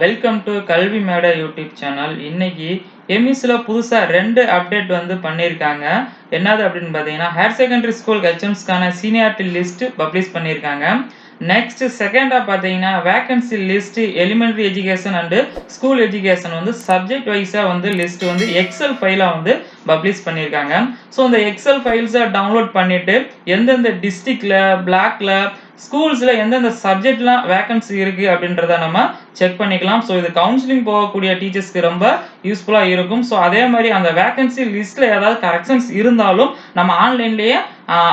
Welcome to கல்வி மேடை YouTube channel. இன்னைக்கு எம்இஸ்ல புதுசா 2 அப்டேட் வந்து பண்ணியிருக்காங்க. என்னது அப்படின்னு பார்த்தீங்கன்னா, ஹையர் செகண்டரி ஸ்கூல் ஹெச்எம்ஸ்க்கான சீனியாரிட்டி லிஸ்ட் பப்ளிஷ் பண்ணியிருக்காங்க. நெக்ஸ்ட் செகண்டா பார்த்தீங்கன்னா, vacancy list elementary education and school education வந்து சப்ஜெக்ட் வைஸா வந்து லிஸ்ட் வந்து எக்ஸல் ஃபைலா வந்து பப்ளிஷ் பண்ணியிருக்காங்க. ஸோ இந்த எக்ஸல் ஃபைல்ஸை டவுன்லோட் பண்ணிட்டு எந்தெந்த டிஸ்ட்ரிக்ட்ல, பிளாக்ல, ஸ்கூல்ஸ்ல எந்தெந்த சப்ஜெக்ட்லாம் வேகன்சி இருக்கு அப்படின்றத நம்ம செக் பண்ணிக்கலாம். ஸோ இது கவுன்சிலிங் போகக்கூடிய டீச்சர்ஸ்க்கு ரொம்ப யூஸ்ஃபுல்லா இருக்கும். ஸோ அதே மாதிரி அந்த வேகன்சி லிஸ்ட்ல ஏதாவது கரெக்ஷன்ஸ் இருந்தாலும் நம்ம ஆன்லைன்லயே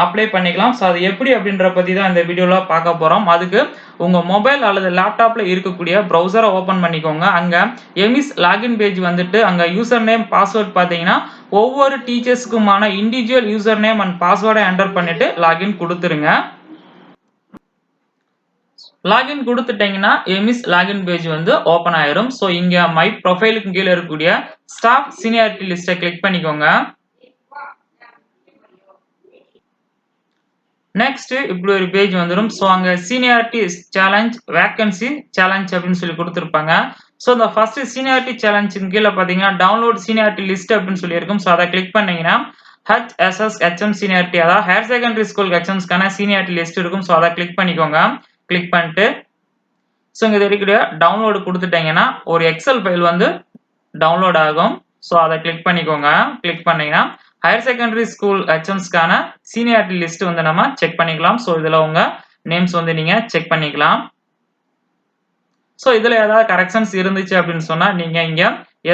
அப்ளை பண்ணிக்கலாம். ஸோ அது எப்படி அப்படின்ற பத்தி தான் இந்த வீடியோல பார்க்க போறோம். அதுக்கு உங்க மொபைல் அல்லது லேப்டாப்ல இருக்கக்கூடிய ப்ரௌசரை ஓபன் பண்ணிக்கோங்க. அங்க எமிஸ் லாகின் பேஜ் வந்துட்டு அங்க யூசர் நேம் பாஸ்வேர்ட் பார்த்தீங்கன்னா ஒவ்வொரு டீச்சர்ஸ்க்குமான இண்டிவிஜுவல் யூசர் நேம் அண்ட் பாஸ்வேர்டை என்டர் பண்ணிட்டு லாகின் கொடுத்துருங்க. லாகின் கொடுத்துட்டீங்கன்னா எமிஸ் லாகின் பேஜ் வந்து ஓபன் ஆயிரும். ஸோ இங்க மை ப்ரொஃபைலுக்கு கீழே இருக்கக்கூடிய ஸ்டாஃப் சீனியாரிட்டி லிஸ்ட்டை கிளிக் பண்ணிக்கோங்க. நெக்ஸ்ட் இப்படி ஒரு பேஜ் வந்துடும். ஸோ அங்க சீனியாரிட்டி சேலஞ்ச், வேகன்சி சேலஞ்ச் அப்படின்னு சொல்லி கொடுத்துருப்பாங்க. ஸோ இந்த ஃபர்ஸ்ட் சீனியாரிட்டி சேலஞ்சின் கீழே பார்த்தீங்கன்னா டவுன்லோட் சீனியாரிட்டி லிஸ்ட் அப்படின்னு சொல்லி இருக்கும். ஸோ அதை கிளிக் பண்ணீங்கன்னா ஹெச்எஸ்எஸ் ஹெச்எம் சீனியாரிட்டி, அதாவது ஹையர் செகண்டரி ஸ்கூல் ஹெச்எம்ஸ்க்கான சீனியாரிட்டி லிஸ்ட் இருக்கும். ஸோ அதை கிளிக் பண்ணிக்கோங்க. கிளிக் பண்ணிட்டு ஸோ இங்கே இருக்கக்கூடிய டவுன்லோடு கொடுத்துட்டீங்கன்னா ஒரு எக்ஸல் ஃபைல் வந்து டவுன்லோட் ஆகும். ஸோ அதை கிளிக் பண்ணிக்கோங்க. கிளிக் பண்ணீங்கன்னா ஹையர் செகண்டரி ஸ்கூல் ஹெச்எம்ஸ்க்கான சீனியாரிட்டி லிஸ்ட் வந்து நம்ம செக் பண்ணிக்கலாம். ஸோ இதில் உங்க நேம்ஸ் வந்து நீங்க செக் பண்ணிக்கலாம். ஸோ இதில் ஏதாவது கரெக்ஷன்ஸ் இருந்துச்சு அப்படின்னு சொன்னா நீங்க இங்க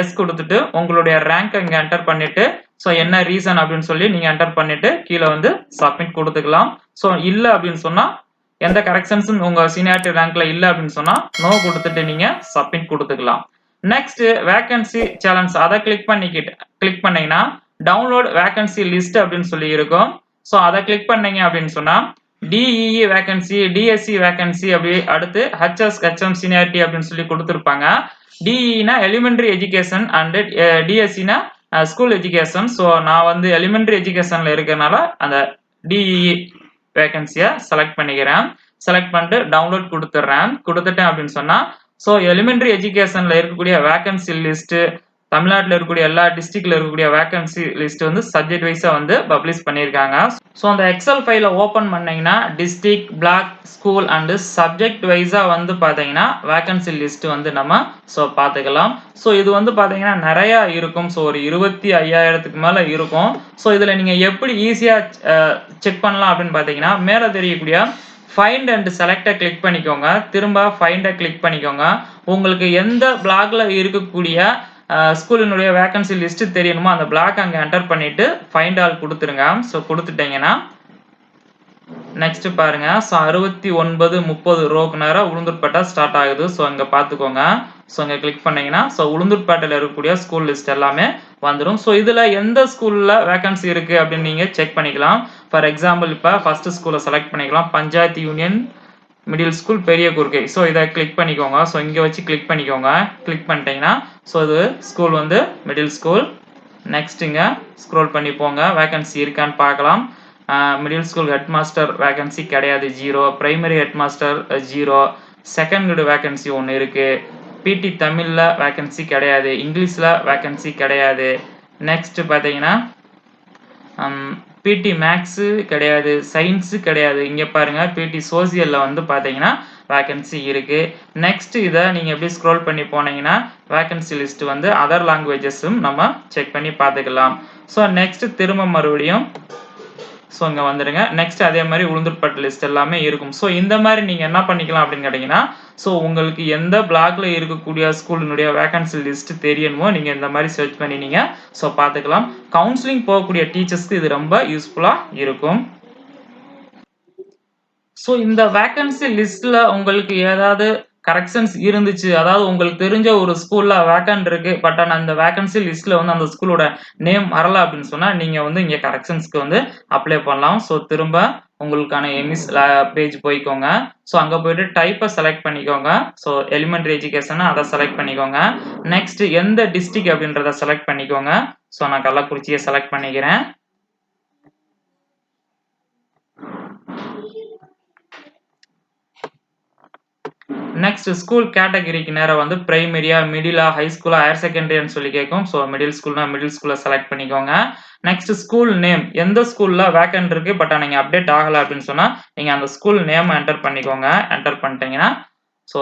எஸ் கொடுத்துட்டு உங்களுடைய ரேங்க் இங்க என்டர் பண்ணிட்டு ஸோ என்ன ரீசன் அப்படின்னு சொல்லி நீங்க என்டர் பண்ணிட்டு கீழே வந்து சப்மிட் கொடுத்துக்கலாம். ஸோ இல்லை அப்படின்னு சொன்னா எந்த கரெக்ஷன்ஸும் உங்க சீனியாரிட்டி ரேங்க்ல இல்லை அப்படின்னு சொன்னா நோ கொடுத்துட்டு நீங்க சப்மிட் கொடுத்துக்கலாம். நெக்ஸ்ட் வேகன்சி சேலஞ்ச், அதை கிளிக் பண்ணீங்கன்னா டவுன்லோட் வேகன்சி லிஸ்ட் அப்படின்னு சொல்லி இருக்கும். ஸோ அதை கிளிக் பண்ணீங்க அப்படின்னு சொன்னா டிஇஇ வேகன்சி, டிஎஸ்சி வேகன்சி, அப்படி அடுத்து ஹெச்எஸ் ஹெச்எம் சீனியாரிட்டி அப்படின்னு சொல்லி கொடுத்துருப்பாங்க. டிஇனா எலிமெண்டரி எஜுகேஷன் அண்ட் டிஎஸ்சினா ஸ்கூல் எஜுகேஷன். ஸோ நான் வந்து எலிமெண்டரி எஜுகேஷன்ல இருக்கிறதுனால அந்த டிஇஇ வேகன்சியை செலக்ட் பண்ணிக்கிறேன். செலக்ட் பண்ணிட்டு டவுன்லோட் கொடுத்துட்டேன் அப்படின்னு சொன்னா ஸோ எலிமெண்டரி எஜுகேஷன்ல இருக்கக்கூடிய வேகன்சி லிஸ்ட், தமிழ்நாட்டில் இருக்கக்கூடிய எல்லா டிஸ்ட்ரிக்ட்ல இருக்கக்கூடிய வேகன்சி லிஸ்ட் வந்து சப்ஜெக்ட் வைஸா வந்து பப்ளிஷ் பண்ணியிருக்காங்க. ஸோ அந்த எக்ஸல் ஃபைலை ஓப்பன் பண்ணீங்கன்னா district, block, school and subject வைஸா வந்து பார்த்தீங்கன்னா வேகன்சி லிஸ்ட் வந்து நம்ம ஸோ பார்த்துக்கலாம். ஸோ இது வந்து பார்த்தீங்கன்னா நிறைய இருக்கும். ஸோ ஒரு 25,000க்கு மேலே இருக்கும். ஸோ இதில் நீங்கள் எப்படி ஈஸியாக செக் பண்ணலாம் அப்படின்னு பார்த்தீங்கன்னா மேலே தெரியக்கூடிய ஃபைண்ட் அண்ட் செலக்டை கிளிக் பண்ணிக்கோங்க. திரும்ப ஃபைண்டை கிளிக் பண்ணிக்கோங்க. உங்களுக்கு எந்த பிளாக்ல இருக்கக்கூடிய ஸ்கூலினுடைய வேகன்சி லிஸ்ட் தெரியணுமோ அந்த பிளாக் அங்கே என்டர் பண்ணிட்டு ஃபைண்ட் ஆல் கொடுத்துருங்க. ஸோ கொடுத்துட்டீங்கன்னா நெக்ஸ்ட் பாருங்க. ஸோ 69, 30 ரோக்கு நேரம் உளுந்தூர்பேட்டை ஸ்டார்ட் ஆகுது. ஸோ அங்கே பார்த்துக்கோங்க. ஸோ அங்கே கிளிக் பண்ணீங்கன்னா ஸோ உளுந்தூர்பேட்டையில் இருக்கக்கூடிய ஸ்கூல் லிஸ்ட் எல்லாமே வந்துடும். ஸோ இதில் எந்த ஸ்கூலில் வேகன்சி இருக்கு அப்படின்னு நீங்கள் செக் பண்ணிக்கலாம். ஃபார் எக்ஸாம்பிள் இப்போ ஃபர்ஸ்ட் ஸ்கூலை செலக்ட் பண்ணிக்கலாம். பஞ்சாயத்து யூனியன் மிடில் ஸ்கூல் பெரிய குறுக்கை. ஸோ இதை கிளிக் பண்ணிக்கோங்க. ஸோ இங்கே வச்சு கிளிக் பண்ணிக்கோங்க. கிளிக் பண்ணிட்டீங்கன்னா ஸோ இது ஸ்கூல் வந்து மிடில் ஸ்கூல். நெக்ஸ்ட்டுங்க ஸ்க்ரோல் பண்ணி போங்க. வேகன்சி இருக்கான்னு பார்க்கலாம். Middle school head master vacancy கிடையாது, 0. Primary head master 0. Second grade vacancy ஒன்று இருக்கு. பிடி தமிழில் வேகன்சி கிடையாது, இங்கிலீஷில் வேகன்சி கிடையாது. நெக்ஸ்ட் பார்த்தீங்கன்னா பிடி மேக்ஸு கிடையாது, சயின்ஸு கிடையாது. இங்கே பாருங்க பிடி சோசியலில் வந்து பார்த்தீங்கன்னா வேகன்சி இருக்கு. நெக்ஸ்ட் இதை நீங்கள் எப்படி ஸ்க்ரோல் பண்ணி போனீங்கன்னா வேகன்சி லிஸ்ட் வந்து அதர் லாங்குவேஜஸும் நம்ம செக் பண்ணி பார்த்துக்கலாம். ஸோ நெக்ஸ்ட் திரும்ப மறுபடியும் ஸோ இங்கே வந்துடுங்க. நெக்ஸ்ட் அதே மாதிரி உளுந்தூர்பேட்டை லிஸ்ட் எல்லாமே இருக்கும். ஸோ இந்த மாதிரி நீங்கள் என்ன பண்ணிக்கலாம் அப்படின்னு கேட்டிங்கன்னா ஸோ உங்களுக்கு எந்த பிளாக்ல இருக்கக்கூடிய ஸ்கூலினுடைய வேகன்சி லிஸ்ட் தெரியணுமோ நீங்கள் இந்த மாதிரி சர்ச் பண்ணி நீங்கள் ஸோ பார்த்துக்கலாம். கவுன்சிலிங் போகக்கூடிய டீச்சர்ஸ்க்கு இது ரொம்ப யூஸ்ஃபுல்லாக இருக்கும். ஸோ இந்த வேகன்சி லிஸ்ட்ல உங்களுக்கு ஏதாவது கரெக்ஷன்ஸ் இருந்துச்சு, அதாவது உங்களுக்கு தெரிஞ்ச ஒரு ஸ்கூல்ல வேக்கன்ட் இருக்கு, பட் ஆனால் அந்த வேகன்சி லிஸ்ட்ல வந்து அந்த ஸ்கூலோட நேம் வரல அப்படின்னு சொன்னா நீங்க வந்து இங்க கரெக்ஷன்ஸ்க்கு வந்து அப்ளை பண்ணலாம். ஸோ திரும்ப உங்களுக்கான எம்இஸ் பேஜ் போய்க்கோங்க. ஸோ அங்க போயிட்டு டைப்பை செலக்ட் பண்ணிக்கோங்க. ஸோ எலிமெண்டரி எஜுகேஷன் அதை செலக்ட் பண்ணிக்கோங்க. நெக்ஸ்ட் எந்த டிஸ்ட்ரிக்ட் அப்படின்றத செலக்ட் பண்ணிக்கோங்க. ஸோ நான் கள்ளக்குறிச்சியை செலக்ட் பண்ணிக்கிறேன். நெக்ஸ்ட் ஸ்கூல் கேட்டகரிக்கு நேரா வந்து பிரைமரியா, மிடிலா, ஹை ஸ்கூலா, ஹையர் செகண்டரியான்னு சொல்லி கேட்கும். ஸோ மிடில் ஸ்கூல்னா மிடில் ஸ்கூல செலக்ட் பண்ணிக்கோங்க. நெக்ஸ்ட் ஸ்கூல் நேம் எந்த ஸ்கூல்ல வேக்கன்ட் இருக்கு. பட் நீங்க அப்டேட் ஆகல அப்படின்னு சொன்னா நீங்க அந்த ஸ்கூல் நேம் என்டர் பண்ணிக்கோங்க. என்டர் பண்ணிட்டீங்கன்னா so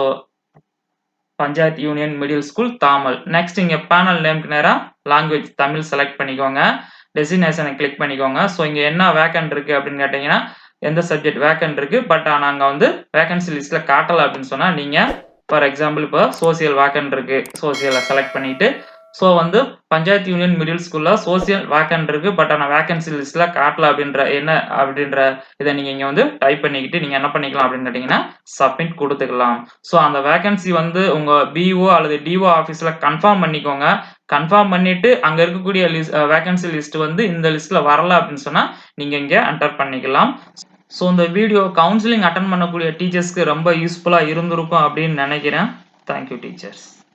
panchayat union middle school Thamal. Next இங்க பேனல் நேம்க்கு நேரா லாங்குவேஜ் தமிழ் செலக்ட் பண்ணிக்கோங்க. டெசிக்னேஷனை கிளிக் பண்ணிக்கோங்க. ஸோ இங்க என்ன வேக்கன்ட் இருக்கு அப்படின்னு கேட்டீங்கன்னா எந்த சப்ஜெக்ட் வேக்கன்ட் இருக்கு. பட் நாங்க வந்து வேகன்சி லிஸ்ட்ல காட்டல அப்படின்னு சொன்னா நீங்க ஃபார் எக்ஸாம்பிள் இப்போ சோசியல் வேக்கன்ட் இருக்கு. சோசியலை செலக்ட் பண்ணிட்டு ஸோ வந்து பஞ்சாயத்து யூனியன் மிடில் ஸ்கூல்ல சோசியல் வேக்கன்ட் இருக்கு. பட் வேகன்சி லிஸ்ட்ல காட்டல அப்படின்ற இதை நீங்க இங்க வந்து டைப் பண்ணிக்கிட்டு நீங்க என்ன பண்ணிக்கலாம் அப்படின்னு கேட்டீங்கன்னா சப்மிட் கொடுத்துக்கலாம். ஸோ அந்த வேகன்சி வந்து உங்க பிஓ அல்லது டிஓ ஆஃபீஸ்ல கன்ஃபார்ம் பண்ணிக்கோங்க. கன்ஃபார்ம் பண்ணிட்டு அங்க இருக்கக்கூடிய வேகன்சி லிஸ்ட் வந்து இந்த லிஸ்ட்ல வரல அப்படின்னு சொன்னா நீங்க இங்க என்டர் பண்ணிக்கலாம். ஸோ இந்த வீடியோ கவுன்சிலிங் அட்டன் பண்ணக்கூடிய டீச்சர்ஸ்க்கு ரொம்ப யூஸ்ஃபுல்லா இருந்திருக்கும் அப்படின்னு நினைக்கிறேன். Thank you teachers.